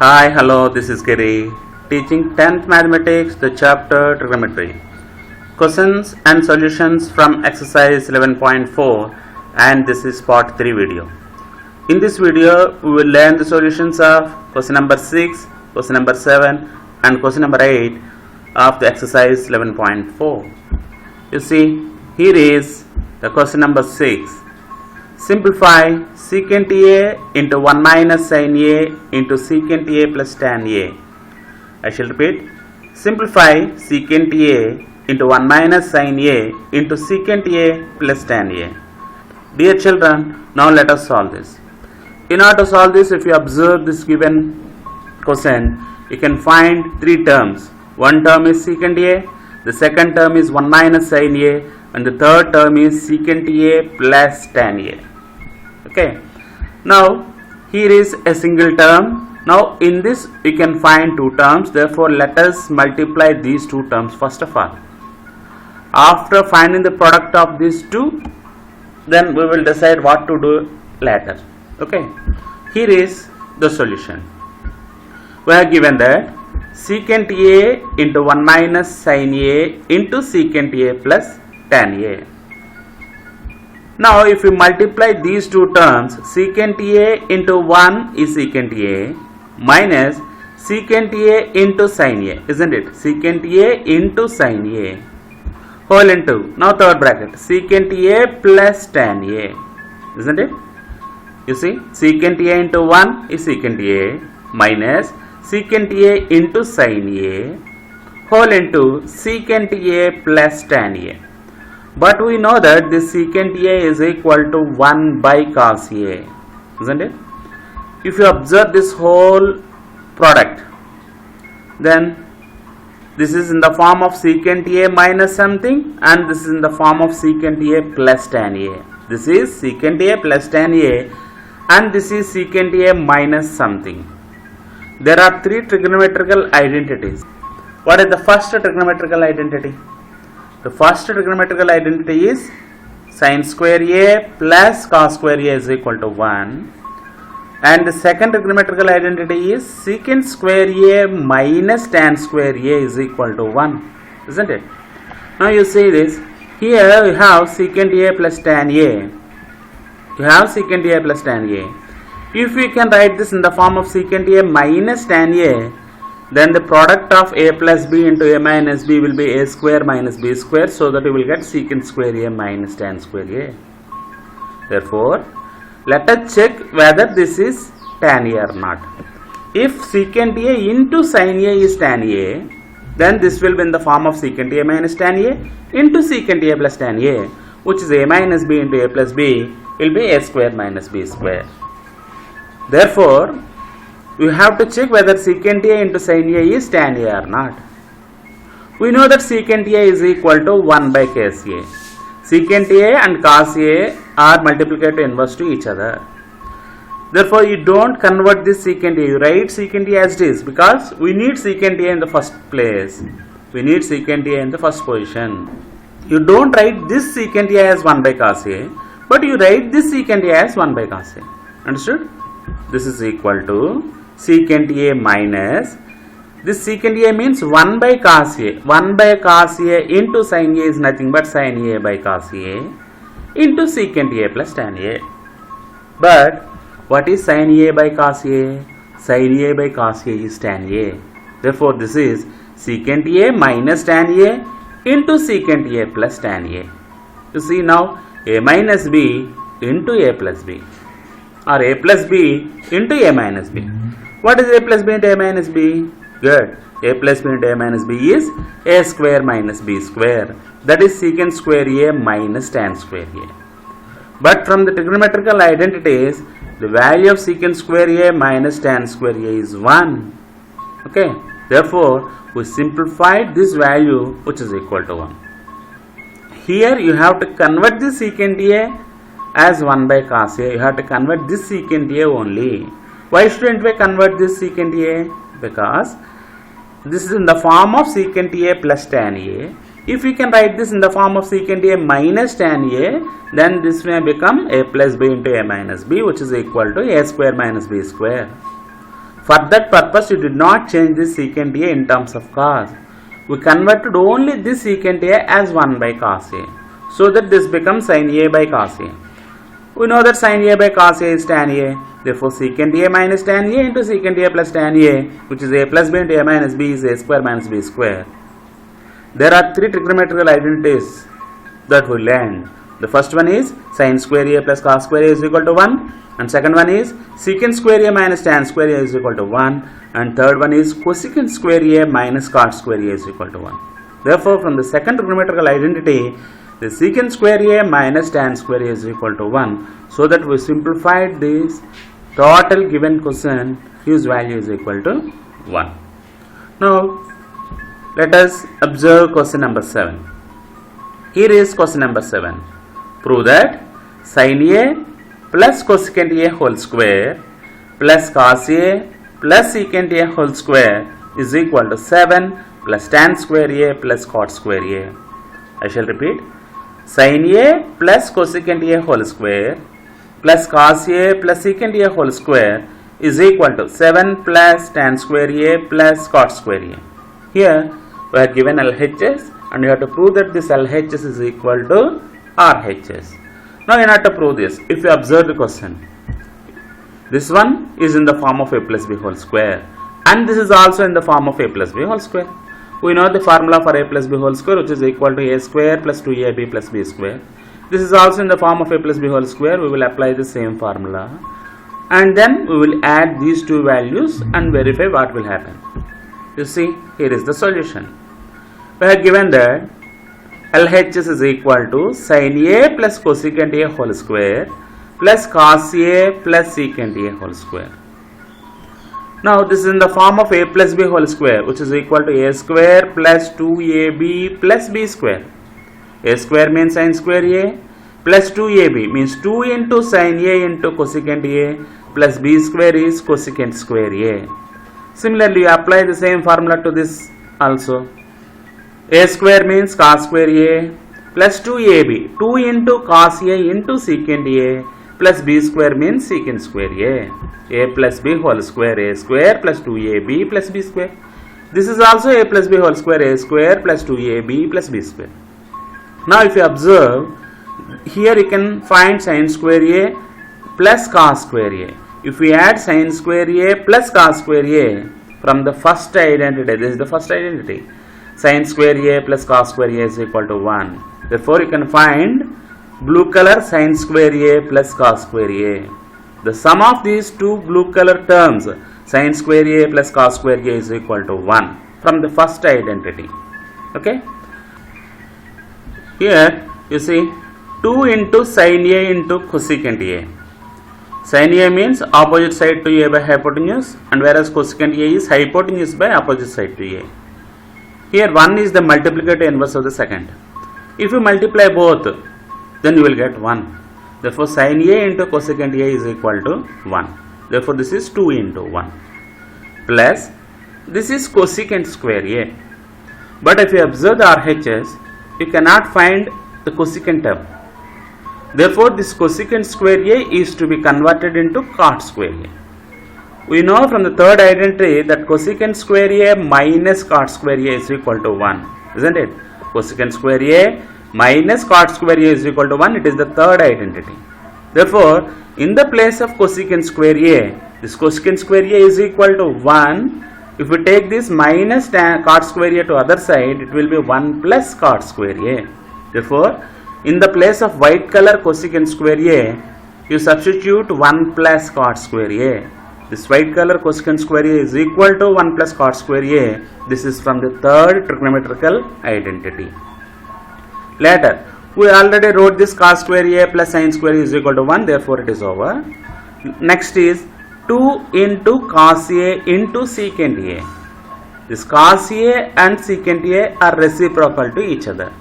Hi, hello, this is Giri, teaching 10th Mathematics, the chapter Trigonometry. Questions and solutions from exercise 11.4, and this is part 3 video. In this video, we will learn the solutions of question number 6, question number 7 and question number 8 of the exercise 11.4. You see, here is the question number 6. Simplify secant A into 1 minus sin A into secant A plus tan A. I shall repeat. Simplify secant A into 1 minus sin A into secant A plus tan A. Dear children, now let us solve this. In order to solve this, if you observe this given question, you can find three terms. One term is secant A, the second term is 1 minus sin A, and the third term is secant A plus tan A. Okay, now here is a single term. Now in this we can find two terms, therefore let us multiply these two terms first of all. After finding the product of these two, then we will decide what to do later. Okay, here is the solution. We are given that secant A into 1 minus sin A into secant A plus tan A. Now if we multiply these two terms, secant A into 1 is secant A minus secant A into sin A, isn't it? Secant A into sin A whole into, now third bracket, secant A plus tan A, isn't it? You see, secant A into 1 is secant A minus secant A into sin A whole into secant A plus tan A. But we know that this secant A is equal to 1 by cos A, isn't it? If you observe this whole product, then this is in the form of secant A minus something, and this is in the form of secant A plus tan A. This is secant A plus tan A, and this is secant A minus something. There are three trigonometrical identities. What is the first trigonometrical identity? The first trigonometrical identity is sin square A plus cos square A is equal to 1. And the second trigonometrical identity is secant square A minus tan square A is equal to 1. Isn't it? Now you see this. Here we have secant A plus tan A. You have secant A plus tan A. If we can write this in the form of secant A minus tan A, then the product of A plus B into A minus B will be A square minus B square, so that we will get secant square A minus tan square A. Therefore, let us check whether this is tan A or not. If secant A into sin A is tan A, then this will be in the form of secant A minus tan A into secant A plus tan A, which is A minus B into A plus B will be A square minus B square. Therefore, we have to check whether secant A into sin A is tan A or not. We know that secant A is equal to 1 by cos A. Secant A and cos A are multiplicative inverse to each other. Therefore, you don't convert this secant A. You write secant A as it is, because we need secant A in the first place. We need secant A in the first position. You don't write this secant A as 1 by cos A, but you write this secant A as 1 by cos A. Understood? This is equal to secant A minus, this secant A means 1 by cos A. 1 by cos A into sin A is nothing but sin A by cos A into secant A plus tan A. But what is sin A by cos A? Sin A by cos A is tan A. Therefore, this is secant A minus tan A into secant A plus tan A. You see now, A minus B into A plus B, or A plus B into A minus B. What is A plus B into A minus B? Good. A plus B into A minus B is A square minus B square. That is secant square A minus tan square A. But from the trigonometrical identities, the value of secant square A minus tan square A is 1. Okay. Therefore, we simplified this value, which is equal to 1. Here you have to convert this secant A as 1 by cos A. You have to convert this secant A only. Why shouldn't we convert this secant A? Because this is in the form of secant A plus tan A. If we can write this in the form of secant A minus tan A, then this may become A plus B into A minus B, which is equal to A square minus B square. For that purpose, you did not change this secant A in terms of cos. We converted only this secant A as 1 by cos A, so that this becomes sin A by cos A. We know that sin A by cos A is tan A. Therefore, secant A minus tan A into secant A plus tan A, which is A plus B into A minus B, is A square minus B square. There are three trigonometrical identities that we learned. The first one is sin square A plus cos square A is equal to 1, and second one is secant square A minus tan square A is equal to 1, and third one is cosecant square A minus cot square A is equal to 1. Therefore, from the second trigonometrical identity, the secant square A minus tan square A is equal to 1, so that we simplified this total given quotient whose value is equal to 1. Now, let us observe question number 7. Here is question number 7. Prove that sin A plus cosecant A whole square plus cos A plus secant A whole square is equal to 7 plus tan square A plus cot square A. I shall repeat. Sin A plus cosecant A whole square plus cos A plus secant A whole square is equal to 7 plus tan square A plus cot square A. Here we are given LHS, and you have to prove that this LHS is equal to RHS. Now you have to prove this. If you observe the question, this one is in the form of A plus B whole square, and this is also in the form of A plus B whole square. We know the formula for A plus B whole square, which is equal to A square plus 2AB plus B square. This is also in the form of A plus B whole square. We will apply the same formula, and then we will add these two values and verify what will happen. You see, here is the solution. We have given that LHS is equal to sin A plus cosecant A whole square plus cos A plus secant A whole square. Now this is in the form of A plus B whole square, which is equal to A square plus 2AB plus B square. A square means sin square A plus 2AB means 2 into sin A into cosecant A plus B square is cosecant square A. Similarly, you apply the same formula to this also. A square means cos square A plus 2AB, 2 into cos A into secant A plus B square means secant square A plus B whole square, A square plus 2AB plus B square. This is also A plus B whole square, A square plus 2AB plus B square. Now if you observe, here you can find sin square A plus cos square A. If we add sin square A plus cos square A from the first identity, this is the first identity, sin square A plus cos square A is equal to 1. Therefore, you can find blue color sin square A plus cos square A. The sum of these two blue color terms, sin square A plus cos square A, is equal to 1 from the first identity. Okay. Here you see 2 into sin A into cosecant A. Sin A means opposite side to A by hypotenuse, and whereas cosecant A is hypotenuse by opposite side to A. Here 1 is the multiplicative inverse of the second. If you multiply both, then you will get 1. Therefore, sin A into cosecant A is equal to 1. Therefore, this is 2 into 1. Plus, this is cosecant square A. But if you observe the RHS, you cannot find the cosecant term. Therefore, this cosecant square A is to be converted into cot square A. We know from the third identity that cosecant square A minus cot square A is equal to 1, isn't it? Cosecant square A minus cot square A is equal to 1. It is the third identity. Therefore, in the place of cosecant square A, this cosecant square A is equal to 1. If we take this minus cot square A to other side, it will be 1 plus cot square A. Therefore, in the place of white color cosecant square A, you substitute 1 plus cot square A. This white color cosecant square A is equal to 1 plus cot square A. This is from the third trigonometrical identity. Later, we already wrote this cos square A plus sin square A is equal to 1. Therefore, it is over. Next is 2 into cos A into secant A. This cos A and secant A are reciprocal to each other.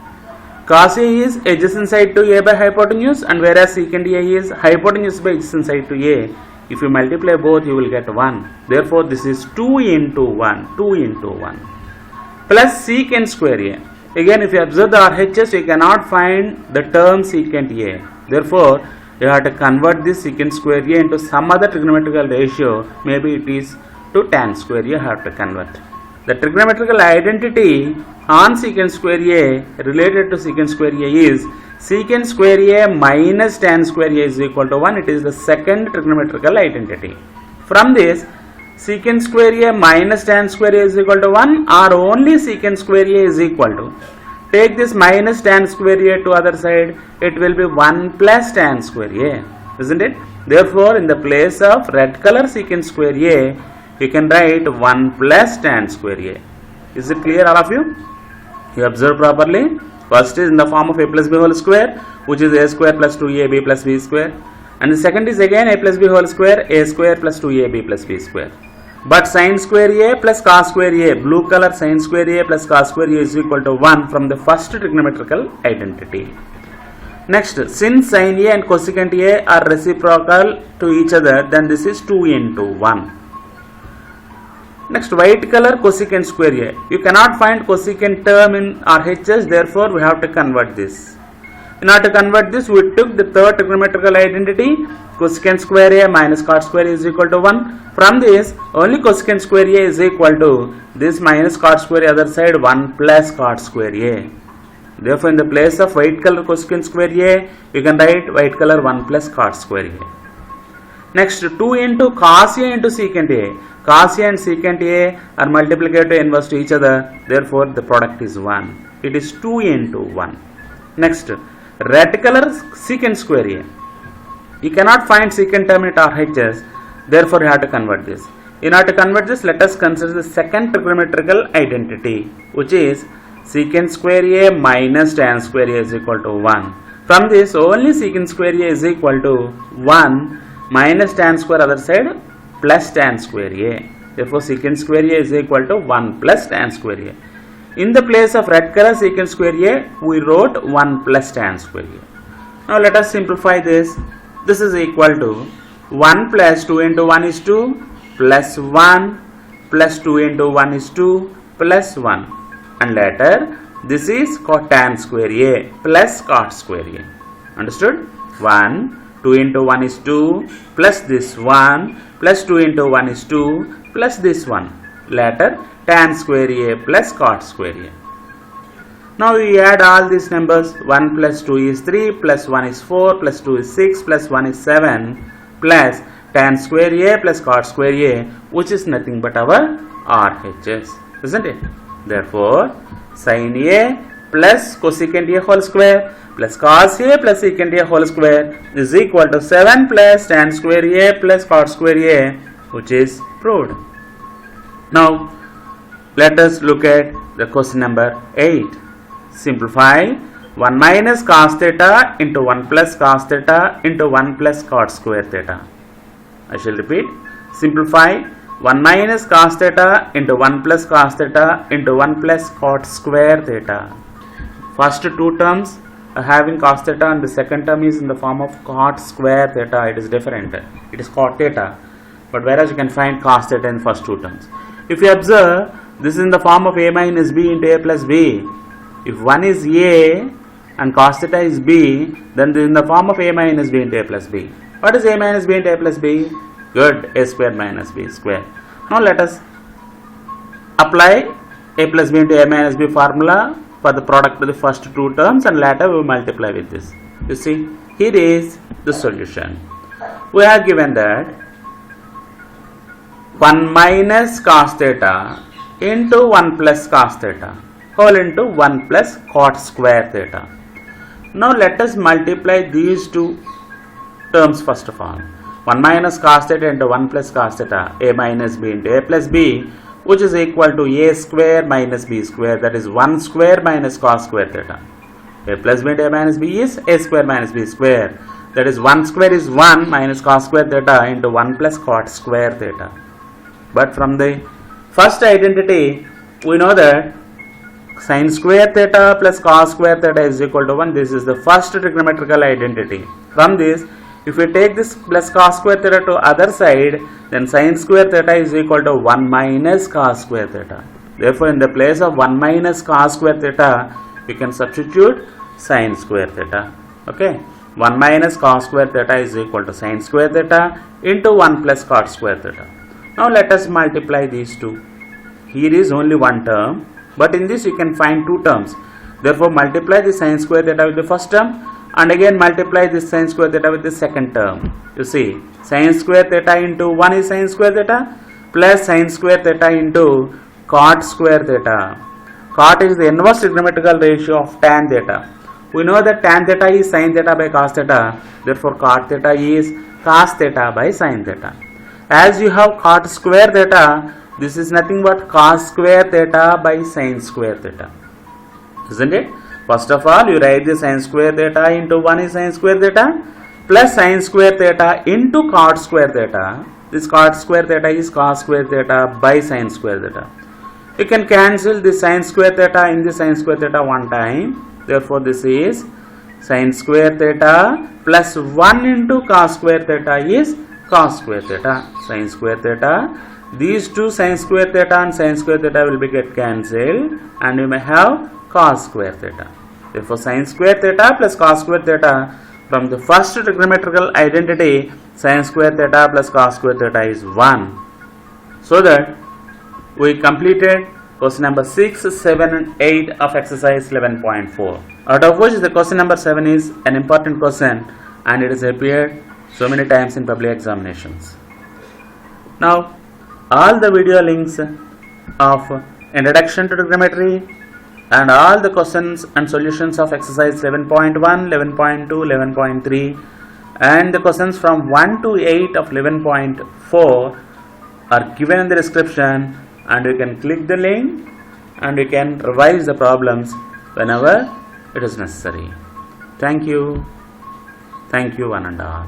Cos A is adjacent side to A by hypotenuse, and whereas secant A is hypotenuse by adjacent side to A. If you multiply both, you will get 1. Therefore, this is 2 into 1, 2 into 1 plus secant square A. Again, if you observe the RHS, you cannot find the term secant A. Therefore, you have to convert this secant square A into some other trigonometrical ratio. Maybe it is to tan square A have to convert. The trigonometrical identity on secant square A related to secant square A is secant square A minus tan square A is equal to 1. It is the second trigonometrical identity. From this, secant square A minus tan square A is equal to 1 or only secant square A is equal to. Take this minus tan square A to other side, it will be 1 plus tan square A, isn't it? Therefore, in the place of red color secant square A, you can write 1 plus tan square A. Is it clear, all of you? You observe properly. First is in the form of a plus b whole square, which is a square plus 2ab plus b square. And the second is again a plus b whole square, a square plus 2ab plus b square. But sin square A plus cos square A, blue color sin square A plus cos square A is equal to 1 from the first trigonometrical identity. Next, since sin A and cosecant A are reciprocal to each other, then this is 2 into 1. Next, white color cosecant square A. You cannot find cosecant term in RHS, therefore we have to convert this. In order to convert this, we took the third trigonometrical identity, cosecant square A minus cot square A is equal to 1. From this, only cosecant square A is equal to this minus cot square A other side 1 plus cot square A. Therefore, in the place of white color cosecant square A, you can write white color 1 plus cot square A. Next, 2 into cos A into secant A. Cos A and secant A are multiplicative inverse to each other, therefore the product is 1. It is 2 into 1. Next, red color secant square A. You cannot find secant term in RHS, therefore you have to convert this. In order to convert this, let us consider the second trigonometrical identity, which is secant square A minus tan square A is equal to 1. From this, only secant square A is equal to 1 minus tan square other side plus tan square A. Therefore, secant square A is equal to 1 plus tan square A. In the place of red color secant square A, we wrote 1 plus tan square A. Now, let us simplify this. This is equal to 1 plus 2 into 1 is 2 plus 1 plus 2 into 1 is 2 plus 1. And later, this is cot tan square A plus cot square A. Understood? 1, 2 into 1 is 2 plus this 1 plus 2 into 1 is 2 plus this 1. Later, tan square A plus cot square A. Now we add all these numbers. 1 plus 2 is 3 plus 1 is 4 plus 2 is 6 plus 1 is 7 plus tan square A plus cot square A, which is nothing but our RHS, isn't it? Therefore, sin A plus cosecant A whole square plus cos A plus secant A whole square is equal to 7 plus tan square A plus cot square A, which is proved. Now, let us look at the question number 8. Simplify 1 minus cos theta into 1 plus cos theta into 1 plus cot square theta. I shall repeat. Simplify 1 minus cos theta into 1 plus cos theta into 1 plus cot square theta. First two terms are having cos theta and the second term is in the form of cot square theta. It is different. It is cot theta. But whereas you can find cos theta in first two terms. If you observe, this is in the form of a minus b into a plus b. If one is a and cos theta is b, then this is in the form of a minus b into a plus b. What is a minus b into a plus b? Good, a square minus b square. Now let us apply a plus b into a minus b formula for the product of the first two terms and later we will multiply with this. You see, here is the solution. We have given that 1 minus cos theta into 1 plus cos theta whole into 1 plus cot square theta. Now let us multiply these two terms first of all. 1 minus cos theta into 1 plus cos theta, a minus b into a plus b, which is equal to a square minus b square, that is 1 square minus cos square theta. A plus b into a minus b is a square minus b square, that is 1 square is 1 minus cos square theta into 1 plus cot square theta. But from the first identity, we know that sin square theta plus cos square theta is equal to 1. This is the first trigonometrical identity. From this, if we take this plus cos square theta to other side, then sin square theta is equal to 1 minus cos square theta. Therefore, in the place of 1 minus cos square theta, we can substitute sin square theta. Okay. 1 minus cos square theta is equal to sin square theta into 1 plus cot square theta. Now let us multiply these two. Here is only one term, but in this you can find two terms. Therefore multiply the sin square theta with the first term and again multiply this sin square theta with the second term. You see, sin square theta into 1 is sin square theta plus sin square theta into cot square theta. Cot is the inverse trigonometrical ratio of tan theta. We know that tan theta is sin theta by cos theta. Therefore cot theta is cos theta by sin theta. As you have cot square theta, this is nothing but cos square theta by sin square theta. Isn't it? First of all, you write the sin square theta into 1 is sin square theta plus sin square theta into cot square theta. This cot square theta is cos square theta by sin square theta. You can cancel the sin square theta in the sin square theta one time. Therefore, this is sin square theta plus 1 into cos square theta is cos square theta. Sin square theta. These two sin square theta and sin square theta will be get cancelled and you may have cos square theta. Therefore, sin square theta plus cos square theta, from the first trigonometrical identity, sin square theta plus cos square theta is 1. So that we completed question number 6, 7 and 8 of exercise 11.4. Out of which the question number 7 is an important question and it has appeared so many times in public examinations. Now, all the video links of Introduction to Trigonometry and all the questions and solutions of exercise 11.1, 11.2, 11.3 and the questions from 1 to 8 of 11.4 are given in the description, and you can click the link and you can revise the problems whenever it is necessary. Thank you one and all.